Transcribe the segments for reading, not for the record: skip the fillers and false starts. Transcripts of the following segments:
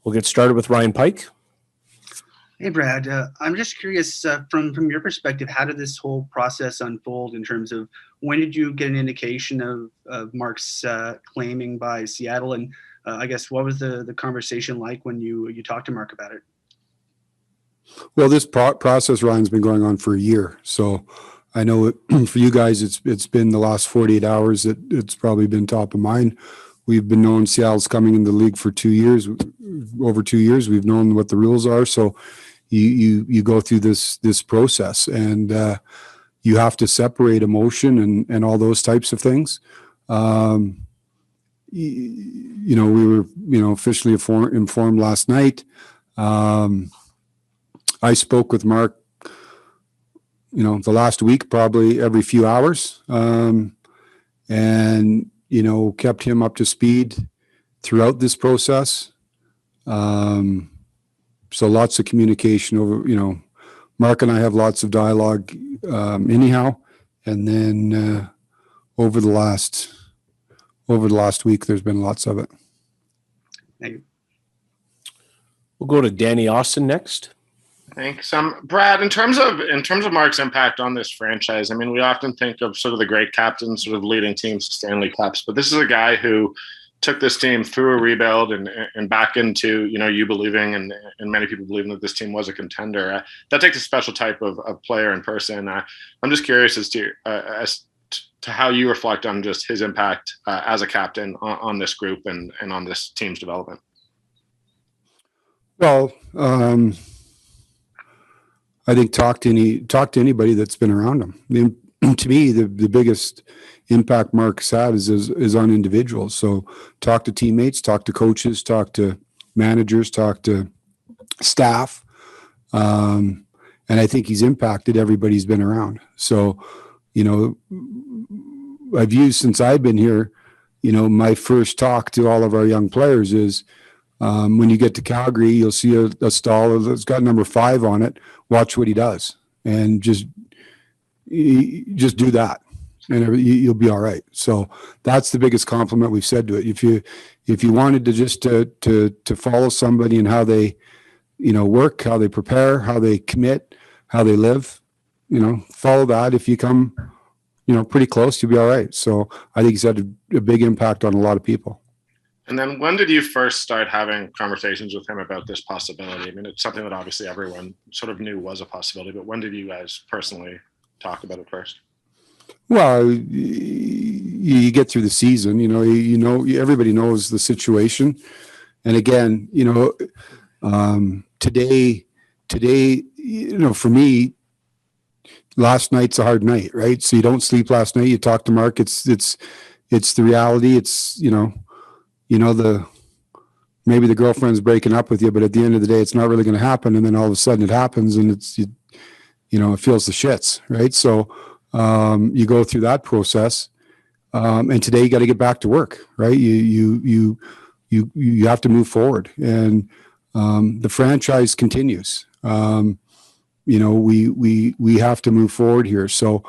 We'll get started with Ryan Pike. Hey, Brad. I'm just curious, from your perspective, how did this whole process unfold in terms of when did you get an indication of Mark's claiming by Seattle? And I guess what was the conversation like when you talked to Mark about it? Well, this process, Ryan's been going on for a year. So I know for you guys, it's been the last 48 hours that it's probably been top of mind. We've been knowing Seattle's coming in the league for 2 years, over 2 years. We've known what the rules are. So you go through this process, and you have to separate emotion and all those types of things. We were officially informed last night. I spoke with Mark, the last week, probably every few hours, and kept him up to speed throughout this process. So lots of communication over, Mark and I have lots of dialogue anyhow. And then over the last week, there's been lots of it. Thank you. We'll go to Danny Austin next. Thanks. Brad, in terms of Mark's impact on this franchise, I mean, we often think of sort of the great captains sort of leading teams to Stanley Cups, but this is a guy who took this team through a rebuild and back into, you believing and many people believing that this team was a contender. That takes a special type of player and person. I'm just curious as to how you reflect on just his impact as a captain on this group and on this team's development. Well, I think talk to anybody that's been around him. To me, the biggest impact Mark's had is on individuals. So talk to teammates, talk to coaches, talk to managers, talk to staff. And I think he's impacted everybody he's been around. So, I've used since I've been here, my first talk to all of our young players is when you get to Calgary, you'll see a stall that's got number 5 on it. Watch what he does and just do that, and you'll be all right. So that's the biggest compliment we've said to it. If you wanted to just to follow somebody and how they, work, how they prepare, how they commit, how they live, follow that. If you come, pretty close, you'll be all right. So I think he's had a big impact on a lot of people. And then when did you first start having conversations with him about this possibility? I mean, it's something that obviously everyone sort of knew was a possibility, but when did you guys personally talk about it first? Well, you get through the season, everybody knows the situation. And again, today, for me, last night's a hard night, right? So you don't sleep last night. You talk to Mark. It's the reality. It's, maybe the girlfriend's breaking up with you, but at the end of the day, it's not really going to happen. And then all of a sudden it happens, and it feels the shits, right? So you go through that process, and today you got to get back to work, right? You have to move forward, and the franchise continues. We have to move forward here. So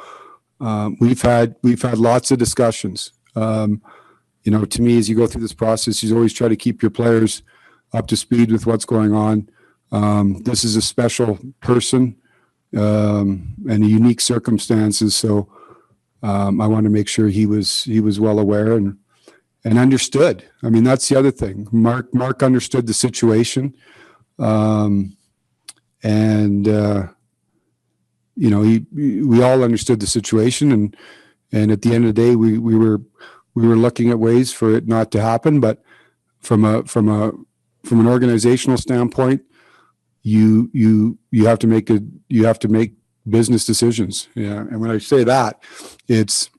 we've had lots of discussions. To me, as you go through this process, you always try to keep your players up to speed with what's going on. This is a special person and unique circumstances. So I want to make sure he was well aware and understood. I mean, that's the other thing. Mark understood the situation, we all understood the situation, and at the end of the day, we were looking at ways for it not to happen. But from an organizational standpoint, you have to make business decisions. Yeah. And when I say that, it's,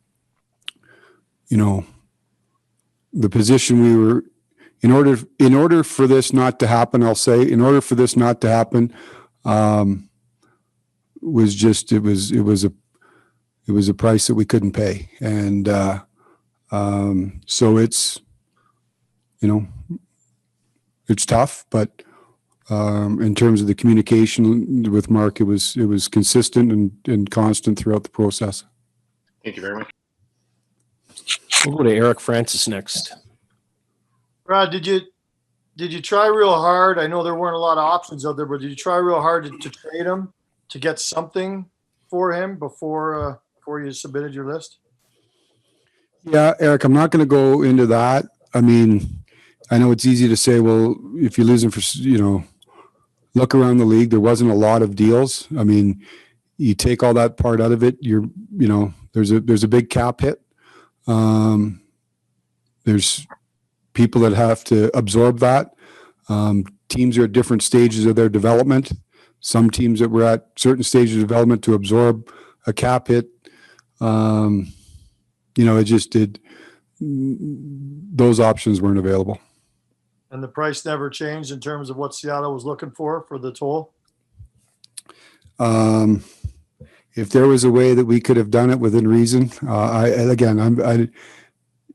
the position we were in order for this not to happen, I'll say, in order for this not to happen, was a price that we couldn't pay. And so it's tough, but in terms of the communication with Mark, it was consistent and constant throughout the process. Thank you very much. We'll go to Eric Francis next. Rod, did did you try real hard? I know there weren't a lot of options out there, but did you try real hard to trade him to get something for him before you submitted your list? Yeah, Eric, I'm not going to go into that. I mean, I know it's easy to say, well, if you lose him for, look around the league, there wasn't a lot of deals. I mean, you take all that part out of it, there's a big cap hit. There's people that have to absorb that. Teams are at different stages of their development. Some teams that were at certain stages of development to absorb a cap hit, it just did. Those options weren't available. And the price never changed in terms of what Seattle was looking for the toll? If there was a way that we could have done it within reason, I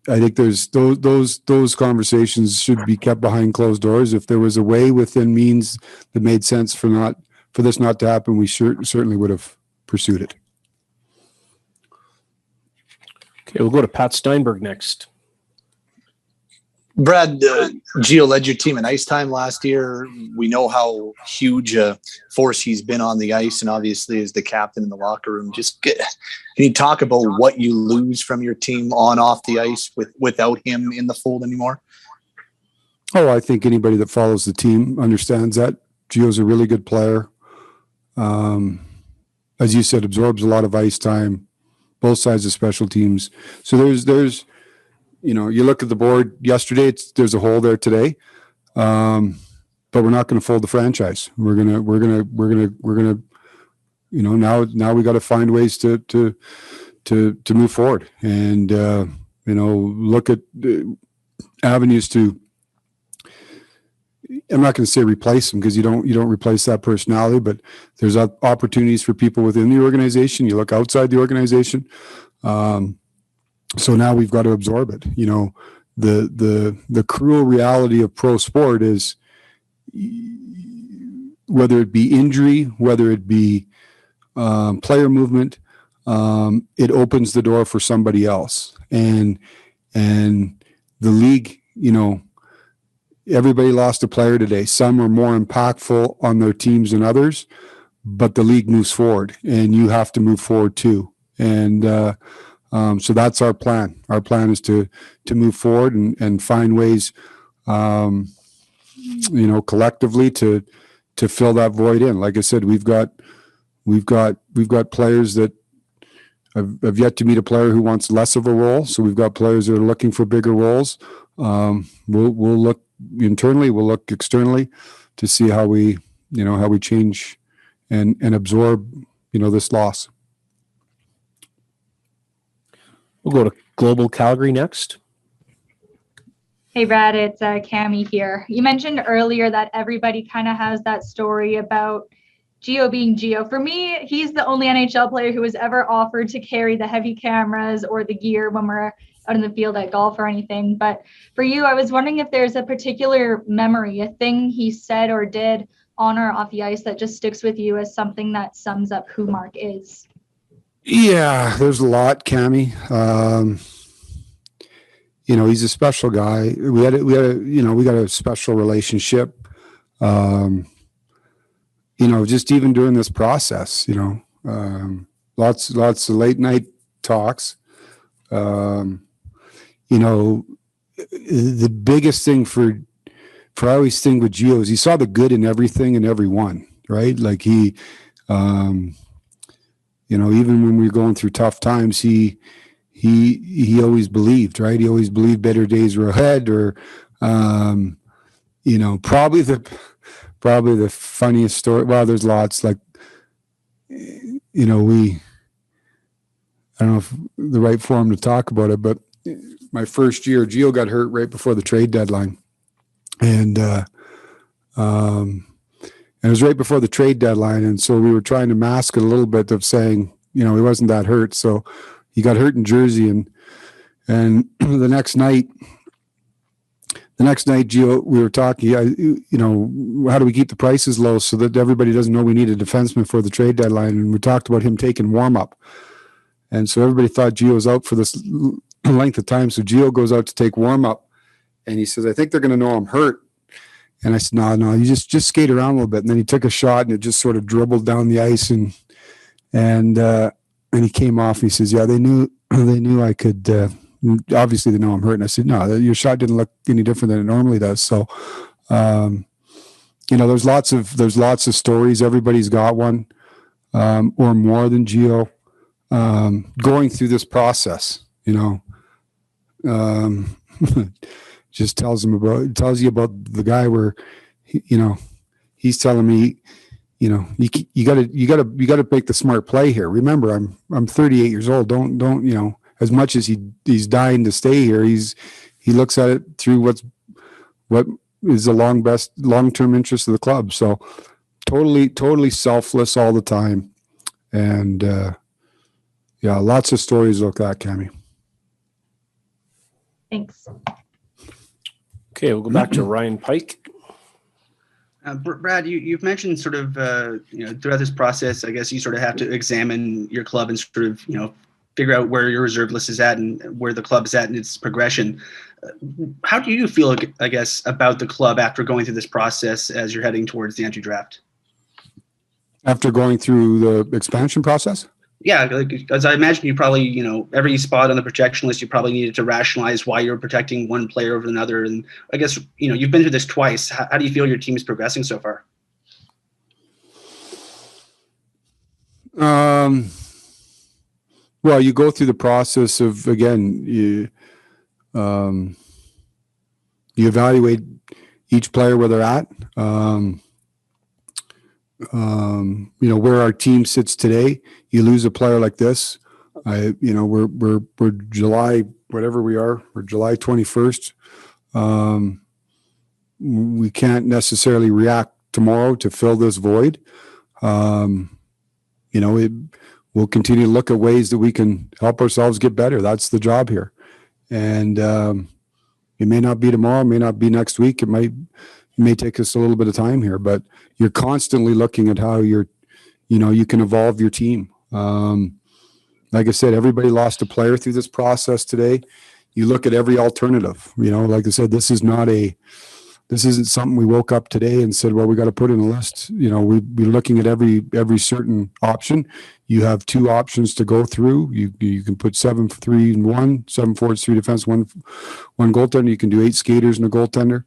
think there's those conversations should be kept behind closed doors. If there was a way within means that made sense for this not to happen, we certainly would have pursued it. Okay, we'll go to Pat Steinberg next. Brad, Gio led your team in ice time last year. We know how huge a force he's been on the ice, and obviously as the captain in the locker room. Can you talk about what you lose from your team off the ice without him in the fold anymore? Oh, I think anybody that follows the team understands that. Gio's a really good player. As you said, absorbs a lot of ice time, both sides of special teams. So there's you look at the board yesterday, there's a hole there today. But we're not going to fold the franchise. We're gonna now we got to find ways to move forward and look at avenues to. I'm not going to say replace them because you don't replace that personality, but there's opportunities for people within the organization. You look outside the organization. So now we've got to absorb it. The cruel reality of pro sport is whether it be injury, whether it be player movement, it opens the door for somebody else. And the league, everybody lost a player today. Some are more impactful on their teams than others, but the league moves forward and you have to move forward too. And so that's our plan. Our plan is to move forward and find ways, collectively to fill that void in. Like I said, we've got players that have yet to meet a player who wants less of a role. So we've got players that are looking for bigger roles. We'll look internally, we'll look externally to see how we change and absorb, this loss. We'll go to Global Calgary next. Hey, Brad, it's Cammie here. You mentioned earlier that everybody kind of has that story about Gio being Gio. For me, he's the only NHL player who was ever offered to carry the heavy cameras or the gear when we're out in the field at golf or anything. But for you, I was wondering if there's a particular memory, a thing he said or did on or off the ice that just sticks with you as something that sums up who Mark is. Yeah, there's a lot, Cammie. He's a special guy. We got a special relationship. Just even during this process, lots of late night talks. The biggest thing I always think with Gio is he saw the good in everything and everyone, right? Like he, even when we were going through tough times, he always believed, right? He always believed better days were ahead, or, probably the funniest story. Well, there's lots, like, I don't know if the right forum to talk about it, but my first year, Gio got hurt right before the trade deadline. And it was right before the trade deadline. And so we were trying to mask it a little bit of saying, he wasn't that hurt. So he got hurt in Jersey, and the next night, Gio, we were talking, how do we keep the prices low so that everybody doesn't know we need a defenseman for the trade deadline? And we talked about him taking warm up. And so everybody thought Gio was out for this length of time. So Gio goes out to take warm up, and he says, I think they're going to know I'm hurt. And I said, no, you just skate around a little bit. And then he took a shot and it just sort of dribbled down the ice and he came off and he says, yeah, they knew I could, obviously they know I'm hurt. And I said, no, your shot didn't look any different than it normally does. So, there's lots of stories. Everybody's got one, or more than Gio, going through this process, just tells you about the guy where, he's telling me, you got to make the smart play here. Remember, I'm 38 years old. Don't as much as he's dying to stay here, he looks at it through what is the long-term interest of the club. So totally selfless all the time. And lots of stories like that, Cammy. Thanks. Okay, we'll go back to Ryan Pike. Brad, you've mentioned sort of, throughout this process, I guess you sort of have to examine your club and sort of, figure out where your reserve list is at and where the club's at in its progression. How do you feel, I guess, about the club after going through this process as you're heading towards the entry draft? After going through the expansion process? Yeah, as I imagine you probably, every spot on the projection list, you probably needed to rationalize why you're protecting one player over another. And I guess, you've been through this twice. How do you feel your team is progressing so far? Well, you go through the process of, again, you evaluate each player where they're at. Where our team sits today. You lose a player like this. We're July, whatever we are, we're July 21st. We can't necessarily react tomorrow to fill this void. We'll continue to look at ways that we can help ourselves get better. That's the job here. And it may not be tomorrow, it may not be next week. It may take us a little bit of time here, but you're constantly looking at how you can evolve your team. Like I said, everybody lost a player through this process today. You look at every alternative, like I said, this isn't something we woke up today and said, well, we got to put in a list. We're looking at every certain option. You have two options to go through. You can put 7-3-1, 7 forwards, 3 defense, one goaltender. You can do 8 skaters and a goaltender.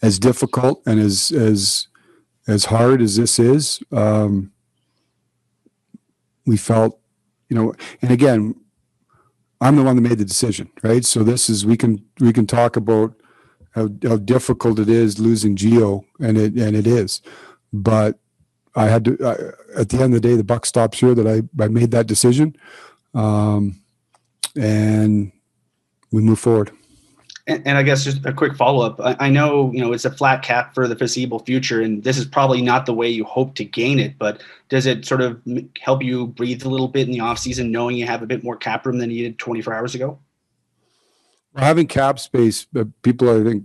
As difficult and as hard as this is, we felt, and again, I'm the one that made the decision, right? So this is, we can talk about how difficult it is losing Gio, and it is, but I had to, at the end of the day, the buck stops here that I made that decision. And we move forward. And I guess just a quick follow-up. I know, it's a flat cap for the foreseeable future, and this is probably not the way you hope to gain it, but does it sort of help you breathe a little bit in the offseason knowing you have a bit more cap room than you did 24 hours ago? Having cap space, people, I think,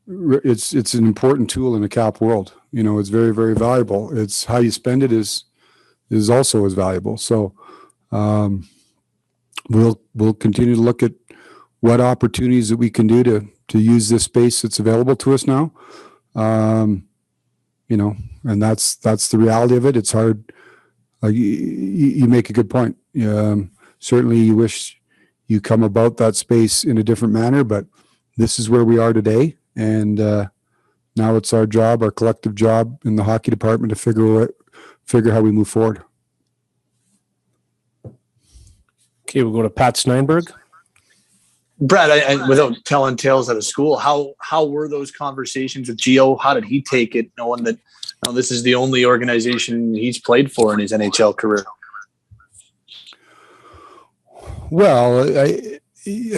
it's an important tool in the cap world. It's very, very valuable. It's how you spend it is also as valuable. So we'll continue to look at what opportunities that we can do to use this space that's available to us now. And that's the reality of it. It's hard. You make a good point. Certainly you wish you come about that space in a different manner, but this is where we are today. And now it's our job, our collective job in the hockey department to figure how we move forward. Okay, we'll go to Pat Steinberg. Brad, I without telling tales out of school, how were those conversations with Gio? How did he take it, knowing that this is the only organization he's played for in his NHL career? Well, I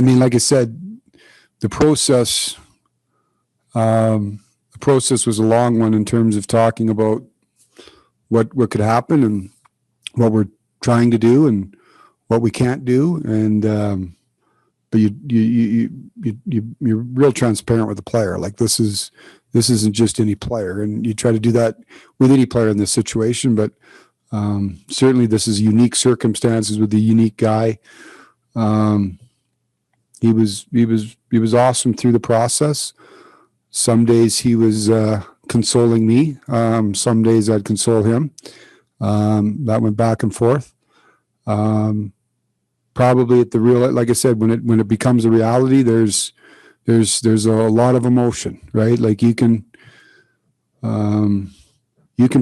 mean, like I said, the process was a long one in terms of talking about what could happen and what we're trying to do and what we can't do, and but you're real transparent with the player. Like this isn't just any player, and you try to do that with any player in this situation. But certainly, this is unique circumstances with a unique guy. He was awesome through the process. Some days he was consoling me. Some days I'd console him. That went back and forth. Probably at the real, like I said, when it becomes a reality, there's a lot of emotion, right? Like you can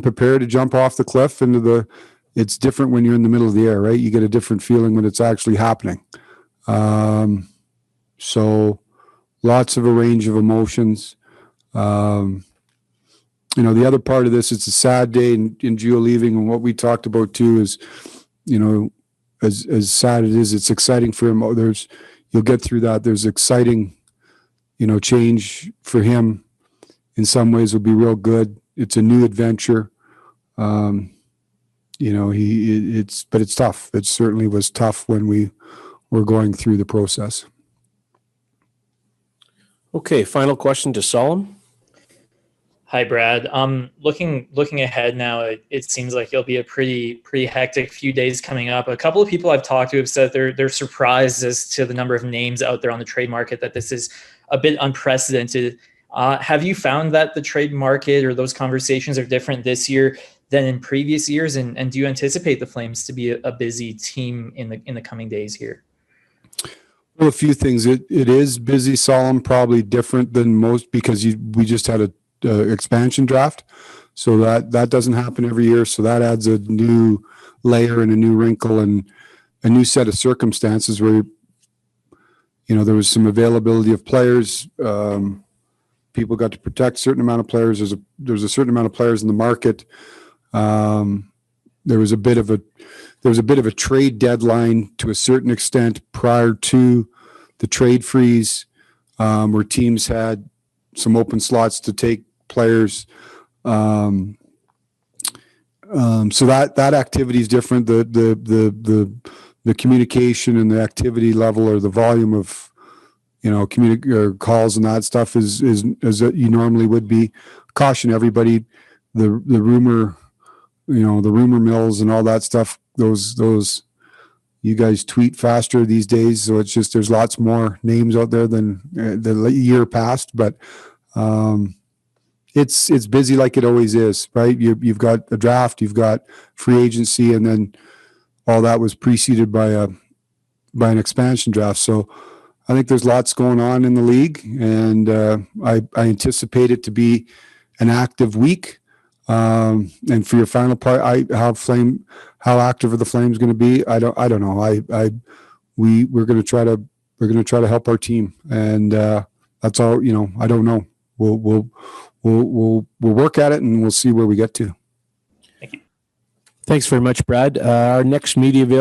prepare to jump off the cliff it's different when you're in the middle of the air, right? You get a different feeling when it's actually happening. So lots of a range of emotions. The other part of this, it's a sad day in Gio leaving, and what we talked about too is, as sad it is, it's exciting for him. You'll get through that. There's exciting, change for him. In some ways, will be real good. It's a new adventure. But it's tough. It certainly was tough when we were going through the process. Okay, final question to Solemn. Hi, Brad. Looking ahead now, it seems like it'll be a pretty hectic few days coming up. A couple of people I've talked to have said they're surprised as to the number of names out there on the trade market, that this is a bit unprecedented. Have you found that the trade market or those conversations are different this year than in previous years? And do you anticipate the Flames to be a busy team in the coming days here? Well, a few things. It is busy, Solemn, probably different than most because we just had a expansion draft, so that doesn't happen every year. So that adds a new layer and a new wrinkle and a new set of circumstances where there was some availability of players. People got to protect a certain amount of players. There's a certain amount of players in the market. There was a bit of a trade deadline to a certain extent prior to the trade freeze, where teams had some open slots to take players. So that activity is different. The communication and the activity level or the volume of calls and that stuff is as you normally would be. Caution everybody, the rumor mills and all that stuff. Those you guys tweet faster these days, so it's just there's lots more names out there than the year past, but it's busy like it always is, right? You've got a draft, you've got free agency, and then all that was preceded by an expansion draft. So I think there's lots going on in the league, and I anticipate it to be an active week. And for your final part, how active are the Flames going to be? I don't know. We're going to try to help our team, and that's all. I don't know. We'll work at it, and we'll see where we get to. Thanks very much, Brad. Our next media available